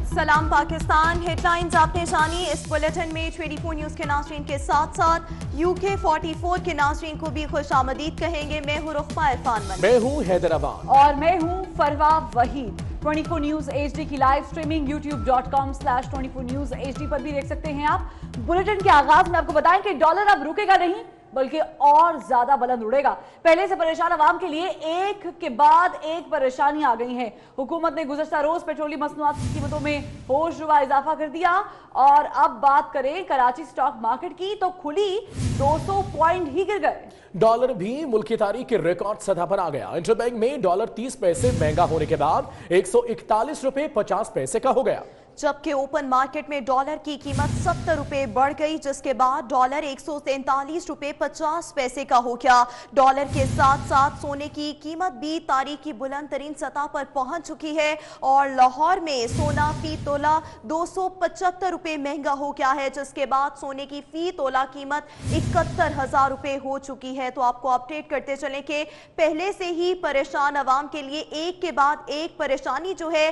सलाम पाकिस्तान, हेडलाइंस आपने जानी। इस बुलेटिन में 24 न्यूज के नाज़रीन के साथ साथ UK 44 के नाज़रीन को भी खुशामदीद कहेंगे। मैं हूँ रुखमा इरफान, मैं हूँ हैदराबाद और मैं हूँ फरवा वहीद। 24 न्यूज HD की live streaming youtube.com/24 news HD पर भी देख सकते हैं आप। बुलेटिन के आगाज में आपको बताएं कि डॉलर अब रुकेगा नहीं बल्कि और ज्यादा बुलंद उड़ेगा। पहले से परेशान अवाम के लिए एक के बाद एक परेशानी आ गई है। हुकूमत ने गुज़श्ता रोज पेट्रोलियम मसनूआत की कीमतों में होशरुबा इजाफा कर दिया। और अब बात करें कराची स्टॉक मार्केट की तो खुली 200 पॉइंट ही गिर गए। डॉलर भी मुल्क की तारीख के रिकॉर्ड सतह पर आ गया। इंटरबैंक में डॉलर 30 पैसे महंगा होने के बाद 141 रुपए 50 पैसे का हो गया, जबकि ओपन मार्केट में डॉलर की कीमत 70 रुपए बढ़ गई, जिसके बाद डॉलर 143 रुपए 50 पैसे का हो गया। डॉलर के साथ साथ सोने की कीमत भी तारीख की बुलंद तरीन सतह पर पहुंच चुकी है और लाहौर में सोना फी तोला 275 रुपए महंगा हो गया है, जिसके बाद सोने की फी तोला कीमत 71,000 रुपए हो चुकी है। तो आपको अपडेट करते चलें कि पहले से ही परेशान अवाम के लिए एक के बाद एक परेशानी जो है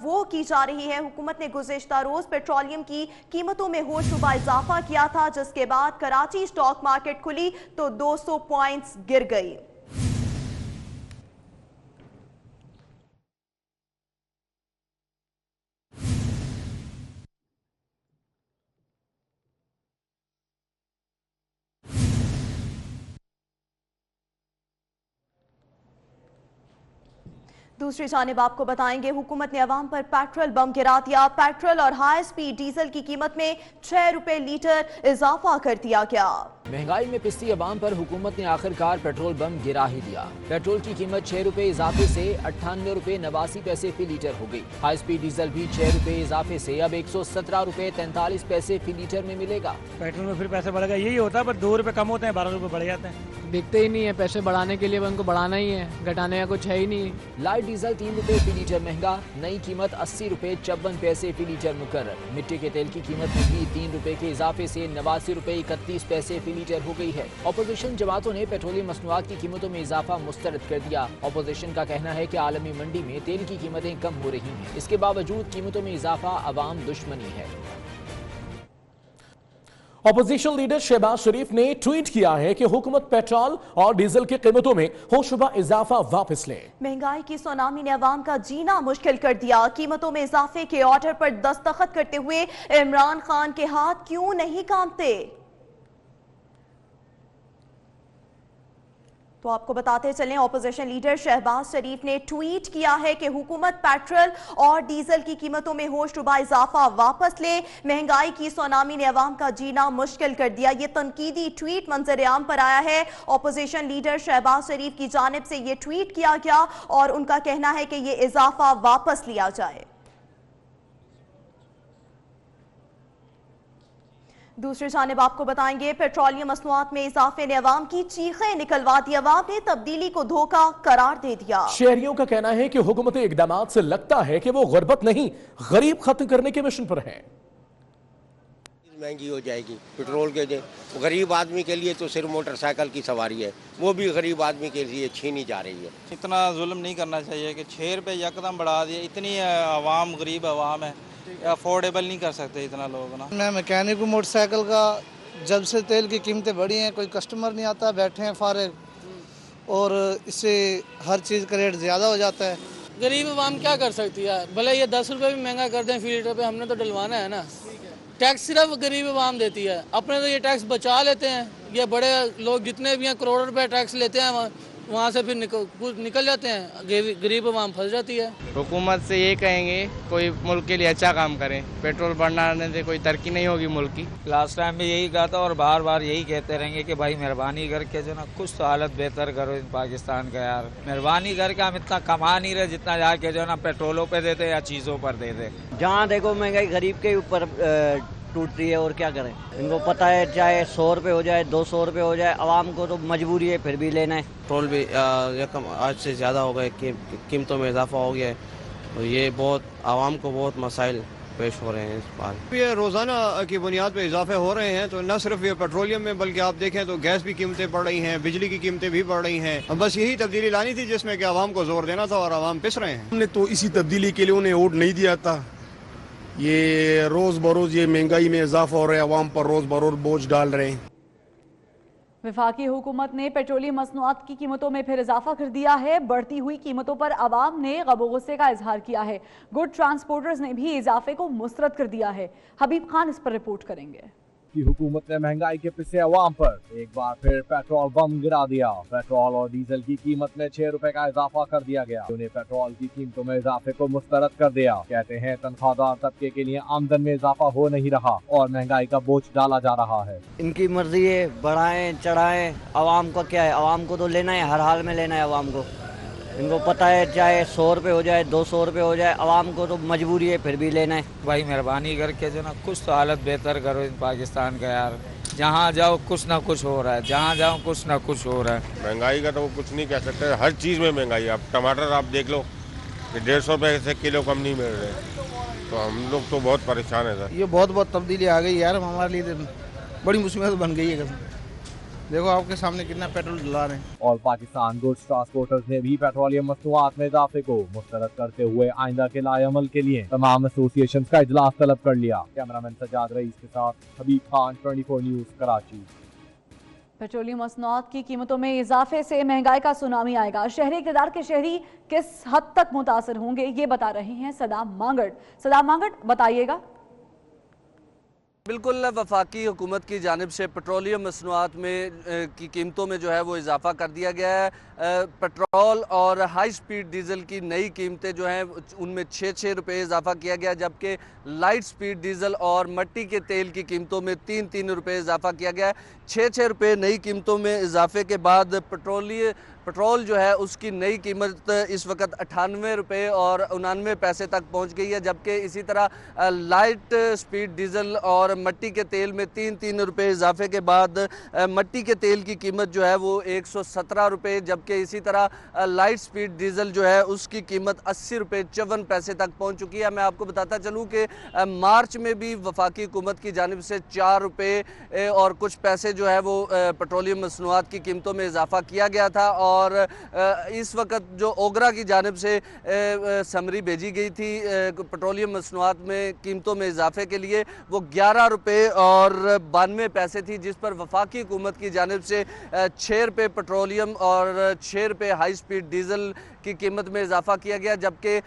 वो की जा रही है। हुकूमत ने गुज़िश्ता रोज पेट्रोलियम की कीमतों में होशरुबा इजाफा किया था, जिसके बाद कराची स्टॉक मार्केट खुली तो 200 पॉइंट्स गिर गई। दूसरी जानिब आपको बताएंगे हुकूमत ने अवाम पर पेट्रोल बम गिरा दिया। पेट्रोल और हाई स्पीड डीजल की कीमत में 6 रुपए लीटर इजाफा कर दिया गया। महंगाई में पिसती अवाम पर हुकूमत ने आखिरकार पेट्रोल बम गिरा ही दिया। पेट्रोल की कीमत 6 रुपए इजाफे से 98 रुपए 89 पैसे फी लीटर हो गई। हाई स्पीड डीजल भी 6 रुपए इजाफे से अब 117 रुपए 43 पैसे फी लीटर में मिलेगा। पेट्रोल में फिर पैसे बढ़ेगा, यही होता है, पर 2 रुपए कम होते हैं, 12 रुपए बढ़ जाते हैं। दिखते ही नहीं है, पैसे बढ़ाने के लिए उनको बढ़ाना ही है, घटाने का कुछ है ही नहीं। लाइट डीजल 3 रुपए फी लीटर महंगा, नई कीमत 80 रुपए 54 पैसे फी लीटर मुकर्रर। मिट्टी के तेल की कीमत में भी 3 रुपए के इजाफे से 89 रुपए 31 पैसे फी लीटर हो गई है। अपोजिशन जमातों ने पेट्रोलियम मसनूआत की कीमतों में इजाफा मुस्तरद कर दिया। अपोजिशन का कहना है कि आलमी मंडी में तेल की कीमतें कम हो रही हैं, इसके बावजूद कीमतों में इजाफा अवाम दुश्मनी है। अपोजिशन लीडर शहबाज शरीफ ने ट्वीट किया है कि हुकूमत पेट्रोल और डीजल की कीमतों में होशरुबा इजाफा वापस ले। महंगाई की सुनामी ने अवाम का जीना मुश्किल कर दिया। कीमतों में इजाफे के ऑर्डर पर दस्तखत करते हुए इमरान खान के हाथ क्यों नहीं कांपते? तो आपको बताते चलें, अपोजिशन लीडर शहबाज शरीफ ने ट्वीट किया है कि हुकूमत पेट्रोल और डीजल की कीमतों में होशरुबा इजाफा वापस ले। महंगाई की सुनामी ने अवाम का जीना मुश्किल कर दिया। ये तनकीदी ट्वीट मंजर आम पर आया है। अपोजिशन लीडर शहबाज शरीफ की जानिब से ये ट्वीट किया गया और उनका कहना है कि ये इजाफा वापस लिया जाए। दूसरी जानिब आपको बताएंगे, पेट्रोलियम मसनूआत में इजाफे ने अवाम की चीखें निकलवा दी। अवाम ने तब्दीली को धोखा करार दे दिया। शहरियों का कहना है कि हुकूमती इकदामात से लगता है कि वो गुर्बत नहीं, गरीब खत्म करने के मिशन पर है। महंगी हो जाएगी पेट्रोल के लिए। गरीब आदमी के लिए तो सिर्फ मोटरसाइकिल की सवारी है, वो भी गरीब आदमी के लिए छीनी जा रही है। इतना जुल्म नहीं करना चाहिए कि 6 रुपये यकदम बढ़ा दिए। इतनी आवाम गरीब आवाम है, अफोर्डेबल नहीं कर सकते इतना लोग ना। मैं मैकेनिक हूँ मोटरसाइकिल का। जब से तेल की कीमतें बढ़ी हैं कोई कस्टमर नहीं आता, बैठे हैं फारिग, और इससे हर चीज़ का रेट ज़्यादा हो जाता है। गरीब आवाम क्या कर सकती है? भले ये 10 रुपए भी महंगा कर दें फी लीटर पे, हमने तो डलवाना है ना। टैक्स सिर्फ गरीब आवाम देती है, अपने तो ये टैक्स बचा लेते हैं। ये बड़े लोग जितने भी हैं करोड़ों रुपए टैक्स लेते हैं, वहाँ से फिर निकल जाते हैं, गरीब आवाम फंस जाती है। हुकूमत से ये कहेंगे कोई मुल्क के लिए अच्छा काम करें, पेट्रोल बढ़ाने से कोई तरक्की नहीं होगी मुल्क की। लास्ट टाइम भी यही कहा था और बार बार यही कहते रहेंगे कि भाई मेहरबानी करके जो ना कुछ तो हालत बेहतर करो इन पाकिस्तान का यार। मेहरबानी करके हम इतना कमा नहीं रहे जितना जाके जो ना पेट्रोलों पे देते या चीज़ों पर देते। जहाँ देखो महंगाई गरीब के ऊपर टूट रही है, और क्या करें। इनको पता है चाहे 100 रुपये हो जाए 200 रुपये हो जाए, आवाम को तो मजबूरी है फिर भी लेना है। पेट्रोल भी रकम आज से ज़्यादा हो गए, कीमतों में इजाफा हो गया है, और ये बहुत आवाम को बहुत मसाइल पेश हो रहे हैं इस बार। ये रोज़ाना की बुनियाद पे इजाफे हो रहे हैं, तो न सिर्फ ये पेट्रोलियम में बल्कि आप देखें तो गैस भी कीमतें बढ़ रही हैं, बिजली की कीमतें भी बढ़ रही हैं। बस यही तब्दीली लानी थी जिसमें कि आवाम को जोर देना था और आवाम पिस रहे हैं। हमने तो इसी तब्दीली के लिए उन्हें वोट नहीं दिया था, ये रोज़ बरोज़ ये महंगाई में इजाफा हो रहा है, अवाम पर रोज़ बरोज़ बोझ डाल रहे हैं। वफाकी हुकूमत ने पेट्रोलियम मसनूआत की कीमतों में फिर इजाफा कर दिया है। बढ़ती हुई कीमतों पर आवाम ने गम गुस्से का इजहार किया है। गुड ट्रांसपोर्टर्स ने भी इजाफे को मुस्तरद कर दिया है। हबीब खान इस पर रिपोर्ट करेंगे। की हुकूमत ने महंगाई के पीछे अवाम पर एक बार फिर पेट्रोल बम गिरा दिया। पेट्रोल और डीजल की कीमत में 6 रुपए का इजाफा कर दिया गया। उन्हें पेट्रोल की कीमतों में इजाफे को मुस्तरद कर दिया। कहते हैं तनख्वाहदार तबके के लिए आमदन में इजाफा हो नहीं रहा और महंगाई का बोझ डाला जा रहा है। इनकी मर्जी है, बढ़ाएं चढ़ाएं, अवाम का क्या है? अवाम को तो लेना है, हर हाल में लेना है अवाम को। इनको पता है चाहे 100 रुपये हो जाए 200 रुपये हो जाए, अवाम को तो मजबूरी है, फिर भी लेना है। भाई मेहरबानी करके जो ना कुछ तो हालत बेहतर करो इन पाकिस्तान का यार। जहाँ जाओ कुछ ना कुछ हो रहा है, जहाँ जाओ कुछ ना कुछ हो रहा है। महंगाई का तो वो कुछ नहीं कह सकते, हर चीज़ में महंगाई है। अब टमाटर आप देख लो कि 150 रुपये से किलो कम नहीं मिल रहे, तो हम लोग तो बहुत परेशान है सर। ये बहुत तब्दीली आ गई यार, हमारे लिए बड़ी मुसीबत बन गई है। देखो आपके सामने कितना पेट्रोल डला रहे हैं। और पाकिस्तान गुड्स ट्रांसपोर्टर्स ने भी पेट्रोलियम मसनूआत में इजाफे को मुस्तरद करते हुए आइंदा के लाएअमल के लिए तमाम एसोसिएशन का इजलास तलब कर लिया। कैमरामैन सजाद रईस के साथ हबीब खान, 24 न्यूज़, कराची। पेट्रोलियम मसनूआत की कीमतों में इजाफे से महंगाई का सुनामी आएगा। शहरी इक़्तिदार के शहरी किस हद तक मुतासर होंगे, ये बता रहे हैं सदाम मांगड़। सदाम मांगड़, बताइएगा। बिल्कुल, वफाकी हुकूमत की जानिब से पेट्रोलियम मसनूआत में की कीमतों में जो है वो इजाफा कर दिया गया है। पेट्रोल और हाई स्पीड डीजल की नई कीमतें जो हैं उनमें 6 रुपये इजाफा किया गया, जबकि लाइट स्पीड डीजल और मिट्टी के तेल की कीमतों में 3 रुपये इजाफा किया गया है। 6 रुपये नई कीमतों में इजाफे के बाद पेट्रोल जो है उसकी नई कीमत इस वक्त 98 रुपये और 99 पैसे तक पहुंच गई है, जबकि इसी तरह लाइट स्पीड डीजल और मिट्टी के तेल में 3 रुपये इजाफे के बाद मिट्टी के तेल की कीमत जो है वो 117 रुपये, जबकि इसी तरह लाइट स्पीड डीजल जो है उसकी कीमत 80 रुपये 54 पैसे तक पहुंच चुकी है। मैं आपको बताता चलूँ कि मार्च में भी वफाकी हुकूमत की जानिब से 4 रुपये और कुछ पैसे जो है वो पेट्रोलियम मसनूआत की कीमतों में इजाफा किया गया था। और इस वक्त जो ओगरा की जानिब से समरी भेजी गई थी पेट्रोलियम मसनूआत में कीमतों में इजाफे के लिए, वो 11 रुपये और 92 पैसे थी, जिस पर वफाकी हुकूमत की जानिब से 6 रुपये पेट्रोलियम और 6 रुपये हाई स्पीड डीजल की कीमत में इजाफा किया गया, जबकि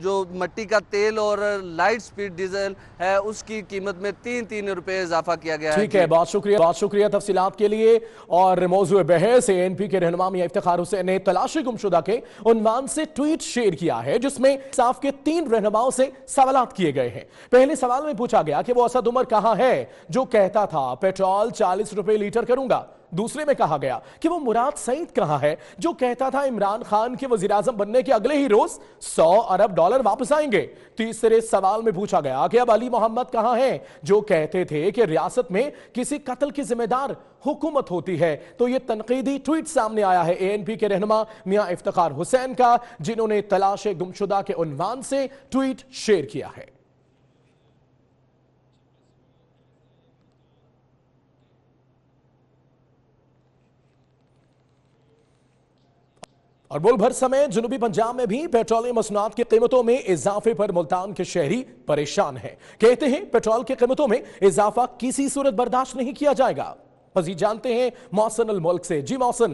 जो मिट्टी का तेल और लाइट स्पीड डीजल है उसकी कीमत में 3 रुपये इजाफा किया गया है। ठीक है, बहुत शुक्रिया तफसीलात के लिए। और मौजूद बहस ANP के रहनुमा मियां इफ्तिखार हुसैन ने तलाशी गुमशुदा के उन्वान से ट्वीट शेयर किया है, जिसमें साफ के 3 रहनुमाओं से सवालात किए गए हैं। पहले सवाल में पूछा गया कि वो असद उमर कहां है जो कहता था पेट्रोल 40 रुपए लीटर करूंगा। दूसरे में कहा गया कि वो मुराद सईद कहां है जो कहता था इमरान खान के वजीर आजम बनने के अगले ही रोज 100 अरब डॉलर वापस आएंगे। तीसरे सवाल में पूछा गया कि अब अली मोहम्मद कहां है जो कहते थे कि रियासत में किसी कत्ल की जिम्मेदार हुकूमत होती है। तो ये तनकीदी ट्वीट सामने आया है ANP के रहनुमा मियां इफ्तिखार हुसैन का, जिन्होंने तलाश गुमशुदा के उन्वान से ट्वीट शेयर किया है। और मुल्क भर समेत जनूबी पंजाब में भी पेट्रोलियम मसनूआत की कीमतों में इजाफे पर मुल्तान के शहरी परेशान हैं। कहते हैं पेट्रोल की कीमतों में इजाफा किसी सूरत बर्दाश्त नहीं किया जाएगा। मजीद जानते हैं मौसन अल मुल्क से। जी मौसन।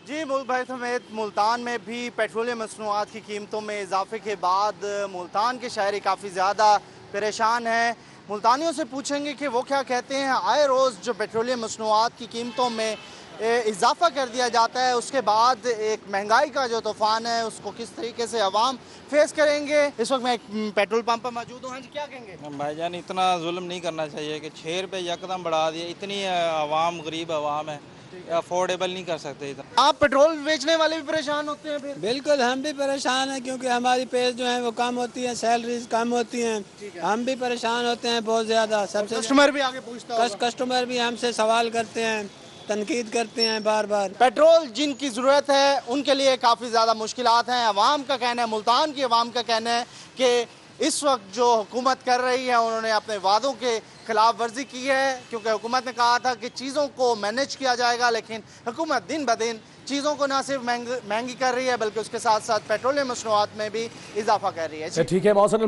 जी, मुल्क भर समेत मुल्तान में भी पेट्रोलियम मसनूआत की कीमतों में इजाफे के बाद मुल्तान के शहरी काफ़ी ज़्यादा परेशान हैं। मुल्तानियों से पूछेंगे कि वो क्या कहते हैं। आए रोज़ जो पेट्रोलियम मसनूआत की कीमतों में इजाफा कर दिया जाता है, उसके बाद एक महंगाई का जो तूफान है उसको किस तरीके से अवाम फेस करेंगे। इस वक्त मैं एक पेट्रोल पंप पर मौजूद हूँ। हाँ जी, क्या कहेंगे? भाईजान, इतना जुल्म नहीं करना चाहिए कि 6 रुपये यकदम बढ़ा दिए। इतनी आवाम गरीब आवाम है, अफोर्डेबल नहीं कर सकते इतना। आप पेट्रोल बेचने वाले भी परेशान होते हैं फिर? बिल्कुल, हम भी परेशान हैं क्योंकि हमारी पे जो है वो कम होती है, सैलरीज कम होती हैं, हम भी परेशान होते हैं बहुत ज़्यादा। सबसे कस्टमर भी आगे पूछता है, कस्टमर भी हमसे सवाल करते हैं, तनकीद करते हैं बार बार। पेट्रोल जिनकी ज़रूरत है उनके लिए काफ़ी ज़्यादा मुश्किलात हैं। अवाम का कहना है, मुल्तान की अवाम का कहना है कि इस वक्त जो हुकूमत कर रही है उन्होंने अपने वादों के खिलाफ वर्जी की है, क्योंकि हुकूमत ने कहा था कि चीज़ों को मैनेज किया जाएगा, लेकिन हुकूमत दिन ब दिन चीज़ों को ना सिर्फ महंगी कर रही है बल्कि उसके साथ साथ पेट्रोलियम मसनूआत में भी इजाफा कर रही है। ठीक है मौसम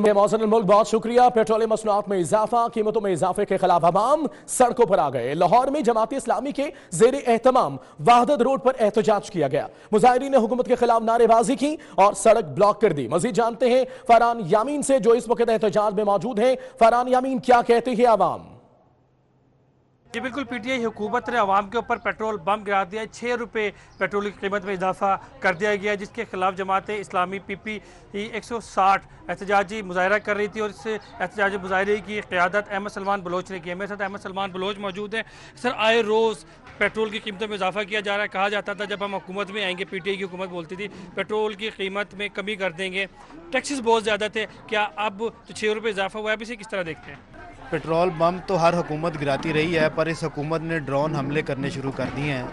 मुल्क, बहुत शुक्रिया। पेट्रोलियम मसनूआत में इजाफा, कीमतों में इजाफे के खिलाफ अवाम सड़कों पर आ गए। लाहौर में जमात इस्लामी के जेर एहतमाम वहदत रोड पर एहतजाज किया गया। मुजाहिरीन ने हुकूमत के खिलाफ नारेबाजी की और सड़क ब्लॉक कर दी। मजीद जानते हैं फरहान यामीन से जो इस वक्त एहतजाज में मौजूद हैं। फरहान यामीन, क्या कहते हैं आवाम? जी बिल्कुल, पीटीआई हुकूमत ने अवाम के ऊपर पेट्रोल बम गिरा दिया है। 6 रुपये पेट्रोल की कीमत में इजाफा कर दिया गया है, जिसके खिलाफ जमात इस्लामी पीपी 160 एहतजाजी मुजाहरा कर रही थी और इस एहतजाजी मुजाहरे की क़यादत अहमद सलमान बलोच ने की है। मेरे साथ अहमद सलमान बलोच मौजूद हैं। सर, आए रोज़ पेट्रोल की कीमतों में इजाफा किया जा रहा है। कहा जाता था जब हम हुकूमत में आएंगे, पीटीआई की हुकूमत बोलती थी पेट्रोल की कीमत में कमी कर देंगे, टैक्सेस बहुत ज़्यादा थे। क्या अब जो 6 रुपये इजाफा हुआ है, अब इसे किस तरह देखते हैं? पेट्रोल बम तो हर हुकूमत गिराती रही है, पर इस हुकूमत ने ड्रोन हमले करने शुरू कर दिए हैं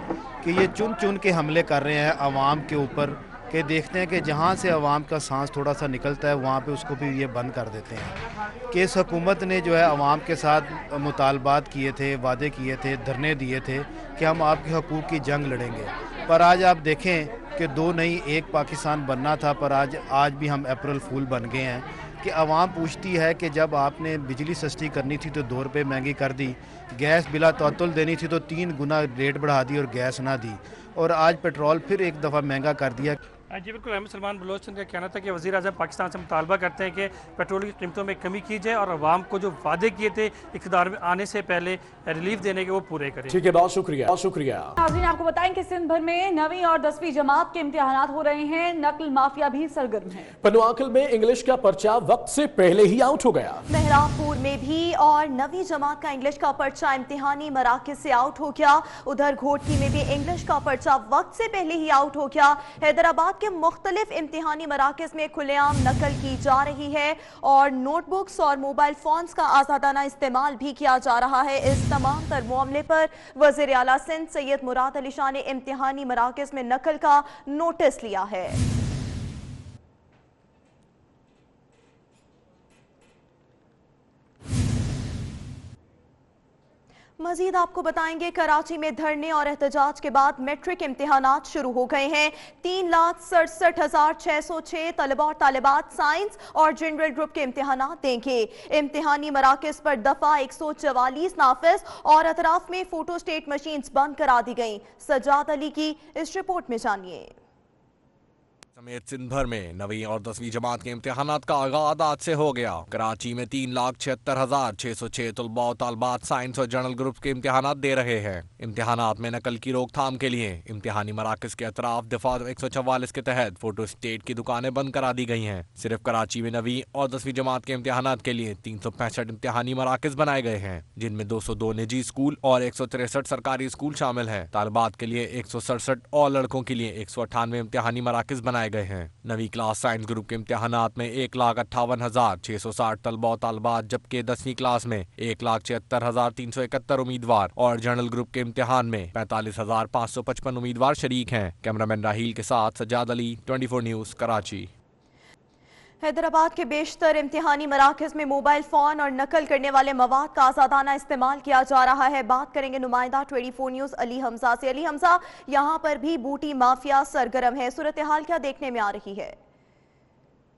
कि ये चुन चुन के हमले कर रहे हैं आवाम के ऊपर, कि देखते हैं कि जहाँ से आवाम का सांस थोड़ा सा निकलता है वहाँ पे उसको भी ये बंद कर देते हैं। कि इस हुकूमत ने जो है आवाम के साथ मुतालबात किए थे, वादे किए थे, धरने दिए थे कि हम आपके हकूक़ की जंग लड़ेंगे, पर आज आप देखें कि 2 नहीं 1 पाकिस्तान बनना था, पर आज भी हम अप्रैल फूल बन गए हैं। कि आवाम पूछती है कि जब आपने बिजली सस्ती करनी थी तो 2 रुपये महंगी कर दी, गैस बिला तौतुल देनी थी तो 3 गुना रेट बढ़ा दी और गैस ना दी, और आज पेट्रोल फिर एक दफ़ा महंगा कर दिया। जी बिल्कुल, अहमद सलमान बलोच का कहना था कि वज़ीर आज़म पाकिस्तान से मुतालबा करते हैं कि पेट्रोल की कीमतों में कमी की जाए और आवाम को जो वादे किए थे इक़्तिदार में आने से पहले रिलीफ देने के वो पूरे करें। ठीक है, बहुत शुक्रिया, बहुत शुक्रिया। नाज़रीन, आपको बताएं कि सिंध भर में 9वीं और 10वीं जमात के इम्तिहानात हो रहे हैं। नकल माफिया भी सरगर्म है। पनुआकल में इंग्लिश का पर्चा वक्त से पहले ही आउट हो गया। मेहराबपुर में भी और 9वीं जमात का इंग्लिश का पर्चा इम्तिहानी मराकज से आउट हो गया। उधर घोटकी में भी इंग्लिश का पर्चा वक्त से पहले ही आउट हो गया। हैदराबाद के मुख्तलिफ इम्तिहानी मराकज में खुलेआम नकल की जा रही है और नोटबुक्स और मोबाइल फोन्स का आजादाना इस्तेमाल भी किया जा रहा है। इस तमाम तर मामले पर वज़ीर आला सिंध सैयद मुराद अली शाह ने इम्तिहानी मराकज में नकल का नोटिस लिया है। मजीद आपको बताएंगे, कराची में धरने और एहतजाज के बाद मैट्रिक इम्तिहानात शुरू हो गए हैं। 3,67,606 तलबा और तालिबात साइंस और जनरल ग्रुप के इम्तिहानात देंगे। इम्तिहानी मराकज पर दफा 144 नाफिज और अतराफ में फोटो स्टेट मशीन्स बंद करा दी गई। सजाद अली की इस रिपोर्ट में जानिए। समेत सिंध भर में 9वीं और 10वीं जमात के इम्तिहानात का आगाज आज से हो गया। कराची में 3,76,606 तलबा और तालिबात साइंस और जनरल ग्रुप के इम्तिहानात दे रहे हैं। इम्तिहानात में नकल की रोकथाम के लिए इम्तिहानी मराकज के अतराफ दफा 144 के तहत फोटो स्टेट की दुकानें बंद करा दी गई हैं। सिर्फ कराची में 9वीं और 10वीं जमात के इम्तिहानात के लिए 365 इम्तिहानी मराकज बनाए गए हैं, जिनमें 202 निजी स्कूल और 163 सरकारी स्कूल शामिल हैं। तालिबात के लिए 167 और लड़कों के लिए 198 इम्तिहानी मराकज बनाए गए हैं। 9वीं क्लास साइंस ग्रुप के इम्तिहानात में 1,58,660 तलबा और तालिबात, जबकि 10वीं क्लास में 1,76,371 उम्मीदवार और जनरल ग्रुप के इम्तिहान में 45,555 उम्मीदवार शरीक हैं। कैमरामैन राहील के साथ सजाद अली, 24 न्यूज़, कराची। हैदराबाद के बेशतर इम्तिहानी मराकज में मोबाइल फोन और नकल करने वाले मवाद का आजादाना इस्तेमाल किया जा रहा है। बात करेंगे नुमाइंदा 24 न्यूज़ अली हमजा से। अली हमजा, यहाँ पर भी बूटी माफिया सरगर्म है, सूरत हाल क्या देखने में आ रही है?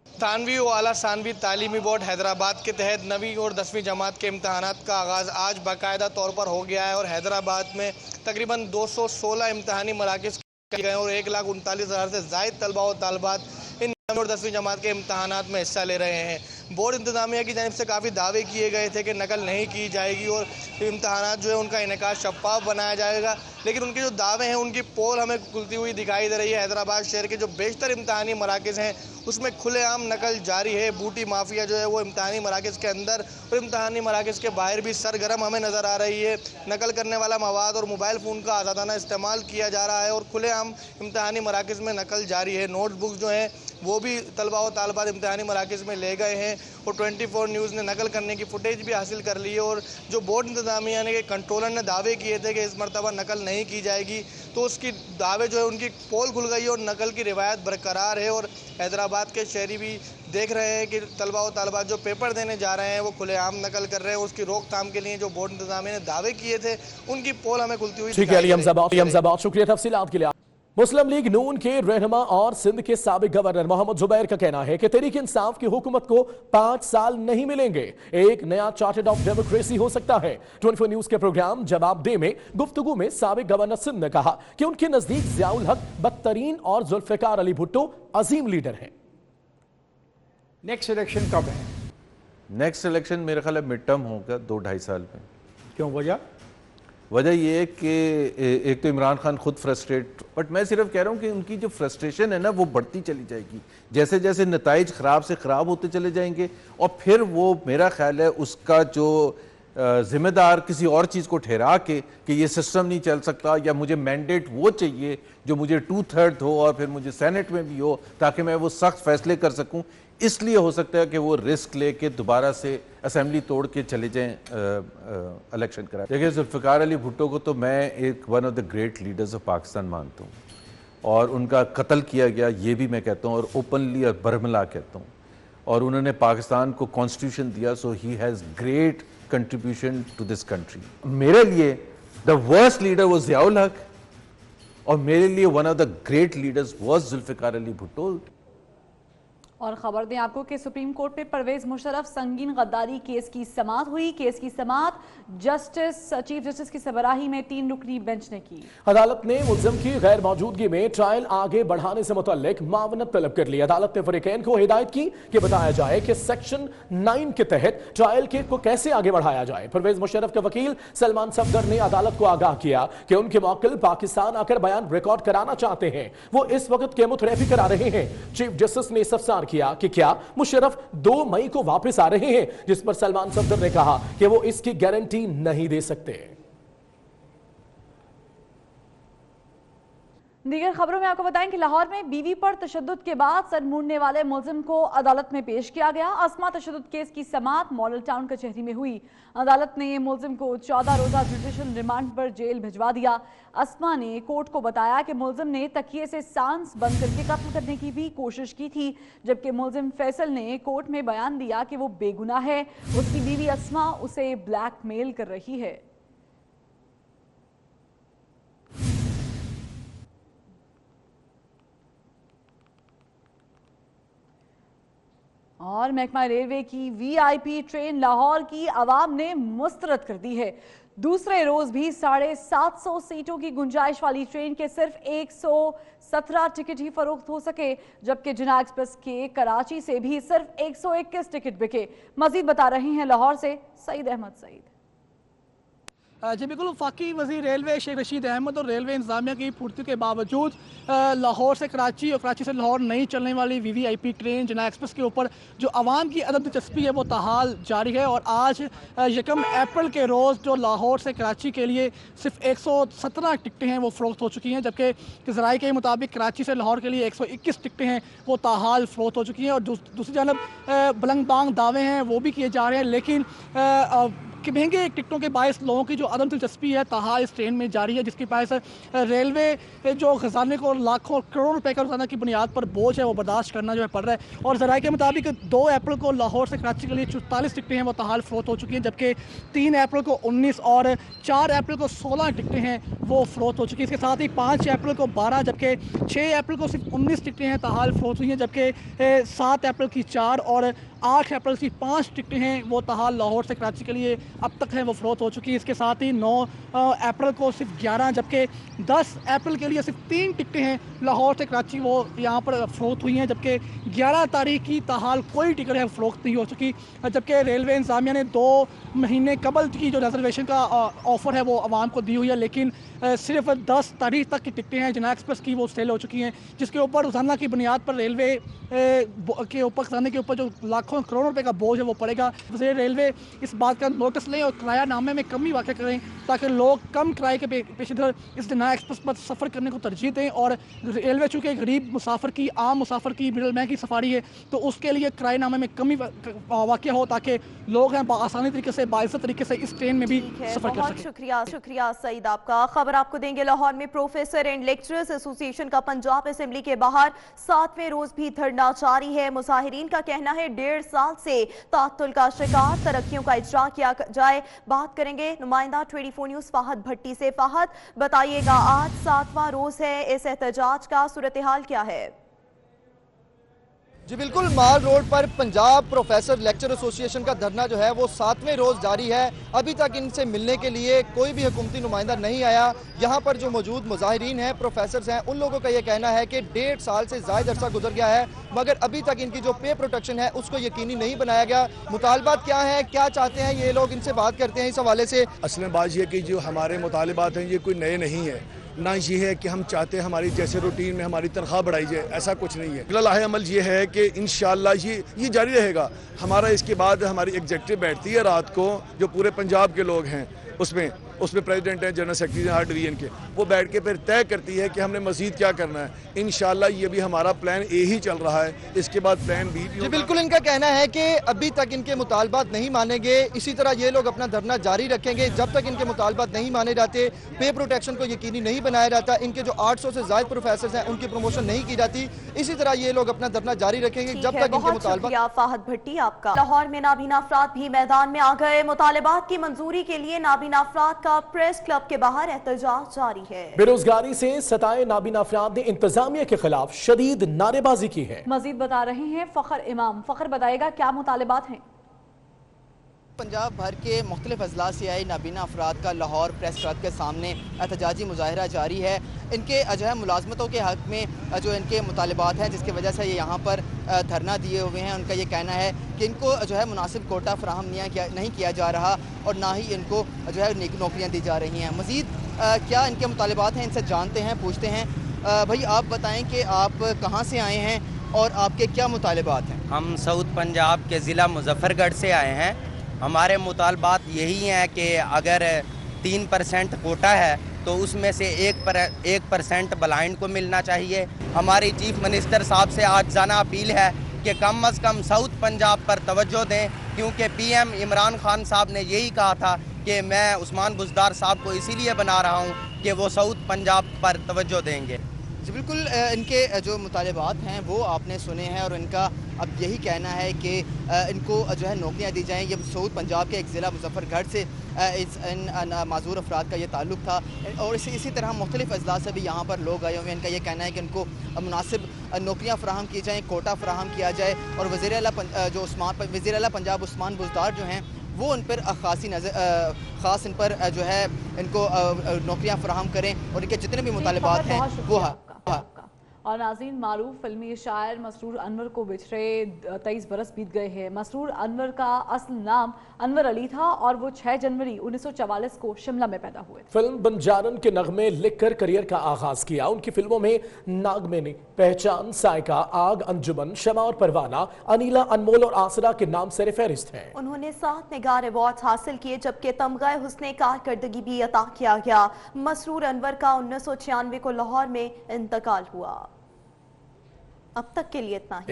थानवी व आला सानवी तालीमी बोर्ड हैदराबाद के तहत 9वीं और 10वीं जमात के इम्तहानात का आगाज़ आज बाकायदा तौर पर हो गया है और हैदराबाद में तकरीबन 216 इम्तहानी मराकज़ किए गए और 1,39,000 से ज़ायद तलबा और तालिबात इन 9वीं और 10वीं जमात के इम्तहानात में हिस्सा ले रहे हैं। बोर्ड इंतजामिया की जानिब से काफ़ी दावे किए गए थे कि नकल नहीं की जाएगी और इम्तहानात जो है उनका इनेकाद शफाफ बनाया जाएगा, लेकिन उनके जो दावे हैं उनकी पोल हमें खुलती हुई दिखाई दे रही है। हैदराबाद शहर के जो बेशतर इम्तहानी मराकज़ हैं उसमें खुलेआम नकल जारी है। बूटी माफिया जो है वो इम्तहानी मराकज़ के अंदर और इम्तहानी मराकज़ के बाहर भी सरगर्म हमें नज़र आ रही है। नकल करने वाला मवाद और मोबाइल फ़ोन का आज़ादाना इस्तेमाल किया जा रहा है और खुलेआम इम्तहानी मराकज़ में नकल जारी है। नोटबुक जो हैं वो भी तलबा और तालिबात इम्तहानी मराकज़ में ले गए हैं और 24 न्यूज़ ने नकल करने की फुटेज भी हासिल कर ली है। और जो बोर्ड इंतजामिया ने, कंट्रोलर ने दावे किए थे कि इस मरतबा नकल नहीं की जाएगी, तो उसकी दावे जो है उनकी पोल खुल गई है और नकल की रिवायत बरकरार है। और हैदराबाद के शहरी भी देख रहे हैं कि तलबा और तालिबात जो पेपर देने जा रहे हैं वो खुलेआम नकल कर रहे हैं। उसकी रोकथाम के लिए जो बोर्ड इंतजामिया ने दावे किए थे उनकी पोल हमें खुलती हुई। ठीक है अली हमजा, बहुत शुक्रिया तफसीलात के लिए। मुस्लिम लीग नून के रहनुमा और सिंध के साबिक गवर्नर मोहम्मद जुबैर का कहना है कि तहरीक इंसाफ की हुकूमत को 5 साल नहीं मिलेंगे, एक नया चार्टर ऑफ डेमोक्रेसी हो सकता है। 24 न्यूज के प्रोग्राम जवाब दे में गुफ्तगू में साबिक गवर्नर सिंध ने कहा कि उनके नजदीक ज़ियाउल हक बदतरीन और जुल्फिकार अली भुट्टो अजीम लीडर हैं। नेक्स्ट इलेक्शन कब है? नेक्स्ट इलेक्शन मेरे ख्याल मिड टर्म होगा 2-2.5 साल में। क्यों? वजह यह है कि एक तो इमरान खान खुद फ्रस्ट्रेट, बट मैं सिर्फ कह रहा हूँ कि उनकी जो फ्रस्ट्रेशन है ना वो बढ़ती चली जाएगी जैसे जैसे नताइज ख़राब से ख़राब होते चले जाएंगे, और फिर वो मेरा ख्याल है उसका जो जिम्मेदार किसी और चीज़ को ठहरा के कि ये सिस्टम नहीं चल सकता या मुझे मैंडेट वो चाहिए जो मुझे 2/3 हो और फिर मुझे सेनेट में भी हो ताकि मैं वो सख्त फैसले कर सकूँ, इसलिए हो सकता है कि वो रिस्क लेके दोबारा से असेंबली तोड़ के चले जाएं इलेक्शन कराएं। देखिए जुल्फिकार अली भुट्टो को तो मैं एक one of the great leaders of Pakistan मानता हूँ, और उनका कत्ल किया गया ये भी मैं कहता हूँ, और ओपनली और बरमला कहता हूँ, और उन्होंने पाकिस्तान को कॉन्स्टिट्यूशन दिया, so he has great contribution to this country. मेरे लिए the worst leader was Ziaul Haq, और मेरे लिए one of the great leaders was Zulfikar Ali Bhutto. और खबर दें आपको कि सुप्रीम कोर्ट में परवेज मुशर्रफ संगीन गद्दारी केस की समाअत हुई। केस की समाअत चीफ जस्टिस की सरबराही में 3 रुकनी बेंच ने की। अदालत ने मुल्जिम की गैर मौजूदगी में ट्रायल आगे बढ़ाने से मुतल्लिक मावनत तलब कर ली। अदालत ने फरीकैन को हिदायत की कि बताया जाए कि सेक्शन 9 के तहत ट्रायल के को कैसे आगे बढ़ाया जाए। परवेज मुशर्रफ के वकील सलमान सफदर ने अदालत को आगाह किया कि उनके मौकिल पाकिस्तान आकर बयान रिकॉर्ड कराना चाहते हैं, वो इस वक्त केमोथेरेपी करा रहे हैं। चीफ जस्टिस ने इस्तफसार किया कि क्या मुशर्रफ 2 मई को वापस आ रहे हैं, जिस पर सलमान सफदर ने कहा कि वो इसकी गारंटी नहीं दे सकते। दीगर खबरों में आपको बताएं कि लाहौर में बीवी पर तशद्दुद के बाद सर मुड़ने वाले मुल्जिम को अदालत में पेश किया गया। अस्मा तशद्दुद केस की समाअत मॉडल टाउन कचहरी में हुई। अदालत ने मुल्जिम को 14 रोजा जुडिशल रिमांड पर जेल भिजवा दिया। अस्मा ने कोर्ट को बताया कि मुल्जिम ने तकिए से सांस बंद करके कत्ल करने की भी कोशिश की थी, जबकि मुल्जिम फैसल ने कोर्ट में बयान दिया कि वो बेगुनाह है। उसकी बीवी अस्मा उसे ब्लैकमेल कर रही है। और महकमा रेलवे की वीआईपी ट्रेन लाहौर की आवाम ने मुस्तरद कर दी है। दूसरे रोज भी 750 सीटों की गुंजाइश वाली ट्रेन के सिर्फ 117 टिकट ही फरोख्त हो सके, जबकि जिन्ना एक्सप्रेस के कराची से भी सिर्फ 121 टिकट बिके। मजीद बता रहे हैं लाहौर से सईद अहमद सईद। जी बिल्कुल, वफाकी वज़ीर रेलवे शेख रशीद अहमद और रेलवे इंतजामिया की फुर्ती के बावजूद लाहौर से कराची और कराची से लाहौर नहीं चलने वाली वीवीआईपी ट्रेन जिन्ना एक्सप्रेस के ऊपर जो आवाम की अदम दिलचस्पी है वो ताहाल जारी है। और आज 1 अप्रैल के रोज़ जो लाहौर से कराची के लिए सिर्फ 117 टिकटें हैं वो फ़रोख्त हो चुकी हैं, जबकि ज़राए के मुताबिक कराची से लाहौर के लिए 121 टिकटें हैं वो ताहाल फ़रोख्त हो चुकी हैं। और दूसरी जानब बुलंद बांग दावे हैं वो भी किए जा रहे हैं, लेकिन कि महंगे टिकटों के बायस लोगों की जो अदम दिलचस्पी है ताहाल इस ट्रेन में जारी है, जिसके बायस रेलवे जो खजाने को लाखों करोड़ रुपए का रोजाना की बुनियाद पर बोझ है वो बर्दाश्त करना जो है पड़ रहा है। और ज़राए के मुताबिक 2 अप्रैल को लाहौर से कराची के लिए 44 टिकटें हैं वो ताहाल फ़रोख्त हो चुकी हैं, जबकि 3 अप्रैल को 19 और 4 अप्रैल को 16 टिकटें हैं वो फ़रोख्त हो चुकी हैं। इसके साथ ही 5 अप्रैल को 12, जबकि 6 अप्रैल को सिर्फ 19 टिकटें हैं ताहाल फ़रोख्त हुई हैं, जबकि 7 अप्रैल की 4 और 8 अप्रैल की 5 टिकटें हैं वो ताहाल लाहौर से कराची के लिए अब तक हैं वो फ़रोख्त हो चुकी है। इसके साथ ही 9 अप्रैल को सिर्फ 11, जबकि 10 अप्रैल के लिए सिर्फ 3 टिकटें हैं लाहौर से कराची वो यहाँ पर फ़रोख्त हुई हैं, जबकि 11 तारीख की ताहाल कोई टिकट है फ़रोख्त नहीं हो चुकी। जबकि रेलवे इंतजामिया ने 2 महीने कबल की जो रिजर्वेशन का ऑफ़र है वो आवाम को दी हुई है, लेकिन सिर्फ 10 तारीख तक की टिकटें हैं जिन्ना एक्सप्रेस की वो सेल हो चुकी हैं, जिसके ऊपर रोज़ाना की बुनियाद पर रेलवे के ऊपर खजाने के ऊपर जो लाखों करोड़ रुपए का बोझ है वो पड़ेगा। वज़ीर रेलवे इस बात का नोटिस लें और किराया नामे में कमी वाक़ करें ताकि लोग कम किराए के पेशेदर इस जिन्ना एक्सप्रेस पर सफ़र करने को तरजीह दें। और रेलवे चूँकि गरीब मुसाफिर की, आम मुसाफिर की, मिडल मैन की सफारी है, तो उसके लिए किराए नामे में कमी वाक़ हो ताकि लोग हैं आसानी तरीके से, बाइज़्ज़त तरीके से इस ट्रेन में भी सफ़र कर सकें। शुक्रिया सईद आपका। खबर खबर आपको देंगे। लाहौर में प्रोफेसर एंड लेक्चरर्स एसोसिएशन का पंजाब असेंबली के बाहर 7वें रोज भी धरना जारी है। मुजाहिरीन का कहना है 1.5 साल से तातुल का शिकार, तरक्कियों का इजरा किया जाए। बात करेंगे नुमाइंदा 24 न्यूज फाहद भट्टी से। फाहद, बताइएगा, आज 7वां रोज है, इस एहतजाज का सूरत हाल क्या है? जी बिल्कुल, माल रोड पर पंजाब प्रोफेसर लेक्चर एसोसिएशन का धरना जो है वो 7वें रोज जारी है। अभी तक इनसे मिलने के लिए कोई भी हुकूमती नुमाइंदा नहीं आया। यहाँ पर जो मौजूद मुजाहिरीन हैं, प्रोफेसर्स हैं, उन लोगों का ये कहना है कि 1.5 साल से ज़ायद अरसा गुजर गया है, मगर अभी तक इनकी जो पे प्रोटेक्शन है उसको यकीनी नहीं बनाया गया। मुतालबात क्या है, क्या चाहते हैं ये लोग, इनसे बात करते हैं इस हवाले से। असल में बात यह कि जो हमारे मुतालबात हैं ये कोई नए नहीं है, ना ये है कि हम चाहते हैं हमारी जैसे रूटीन में हमारी तनख्वाह बढ़ाई जाए, ऐसा कुछ नहीं है। अगला अमल ये है कि इंशाअल्लाह ये जारी रहेगा हमारा। इसके बाद हमारी एग्जेक्टिव बैठती है रात को, जो पूरे पंजाब के लोग हैं उसमें प्रेसिडेंट हैं, जनरल सेक्रेटरी हैं हर डिवीजन के, वो बैठ के फिर तय करती है कि हमने मजीद क्या करना है। इंशाअल्लाह ये भी हमारा प्लान ए ही चल रहा है, इसके बाद प्लान बी भी। जी बिल्कुल, इनका कहना है कि अभी तक इनके मुतालबात नहीं मानेंगे, इसी तरह ये लोग अपना धरना जारी रखेंगे जब तक इनके मुतालबात नहीं माने जाते, पे प्रोटेक्शन को यकीनी नहीं बनाया जाता, इनके जो 800 से ज़ायद प्रोफेसर हैं उनकी प्रमोशन नहीं की जाती। इसी तरह ये लोग अपना धरना जारी रखेंगे जब तक इनके मुतालबात। फाहद भट्टी आपका। लाहौर में नाबीना अफराद भी मैदान में आ गए। मुतालबात की मंजूरी के लिए नाबीना अफराद का प्रेस क्लब के बाहर एहतजाज जारी है। बेरोजगारी से सताए नाबीना अफराद ने इंतजामिया के खिलाफ शदीद नारेबाजी की है। मजीद बता रहे हैं फखर इमाम। फखर, बताएगा क्या मुतालबात हैं? पंजाब भर के मुख्तलिफ अजला से आए नाबीना अफराद का लाहौर प्रेस क्लब के सामने एहतजाजी मुजाहरा जारी है। इनके जो है मुलाजमतों के हक़ में जो इनके मुतालबात हैं, जिसकी वजह से ये यहाँ पर धरना दिए हुए हैं। उनका ये कहना है कि इनको जो है मुनासिब कोटा फ्राहम नहीं किया जा रहा और ना ही इनको जो है नौकरियाँ दी जा रही हैं। मज़ीद क्या इनके मुतालबात हैं, इनसे जानते हैं, पूछते हैं। भाई आप बताएँ कि आप कहाँ से आए हैं और आपके क्या मुतालबात हैं? हम साउथ पंजाब के ज़िला मुजफ्फरगढ़ से आए हैं। हमारे मुतालबात यही हैं कि अगर 3% कोटा है तो उसमें से 1% ब्लाइंड को मिलना चाहिए। हमारी चीफ मिनिस्टर साहब से आज जाना अपील है कि कम अज़ कम साउथ पंजाब पर तवज्जो दें, क्योंकि पीएम इमरान खान साहब ने यही कहा था कि मैं उस्मान बुज़दार साहब को इसीलिए बना रहा हूँ कि वो साउथ पंजाब पर तवज्जो देंगे। जी बिल्कुल, इनके जो मुतालबात हैं वो आपने सुने हैं और इनका अब यही कहना है कि इनको जो है नौकरियां दी जाएँ। ये साउथ पंजाब के एक ज़िला मुजफ्फरगढ़ से इन माजूर अफराद का ये ताल्लुक़ था और इसी तरह मुख्तलिफ अजला से भी यहाँ पर लोग आए हुए हैं। इनका ये कहना है कि इनको मुनासिब नौकरियाँ फ़राहम की जाएँ, कोटा फ़राहम किया जाए और वज़ीर आला पंजाब उस्मान बुज़दार जो हैं वो उन पर ख़ास इन पर जो है इनको नौकरियाँ फ़राहम करें और इनके जितने भी मुतालबात हैं वो। और नाज़रीन, मारूफ फिल्मी शायर मसरूर अनवर को बिछड़े 23 बरस बीत गए हैं। मसरूर अनवर का असल नाम अनवर अली था और वो 6 जनवरी 1944 को शिमला में पैदा हुए। फिल्म बंजारन के नगमे लिखकर करियर का आगाज किया। उनकी फिल्मों में नागमनी, पहचान, साइका, आग, अंजुमन, शमा और परवाना, अनीला, अनमोल और आसरा के नाम से फहरिस्त हैं। उन्होंने 7 निगार अवार्ड हासिल किए, जबकि तमगा हुस्ने कारकर्दगी भी अता किया गया। मसरूर अनवर का 1996 को लाहौर में इंतकाल हुआ। अब तक के लिए इतना ही।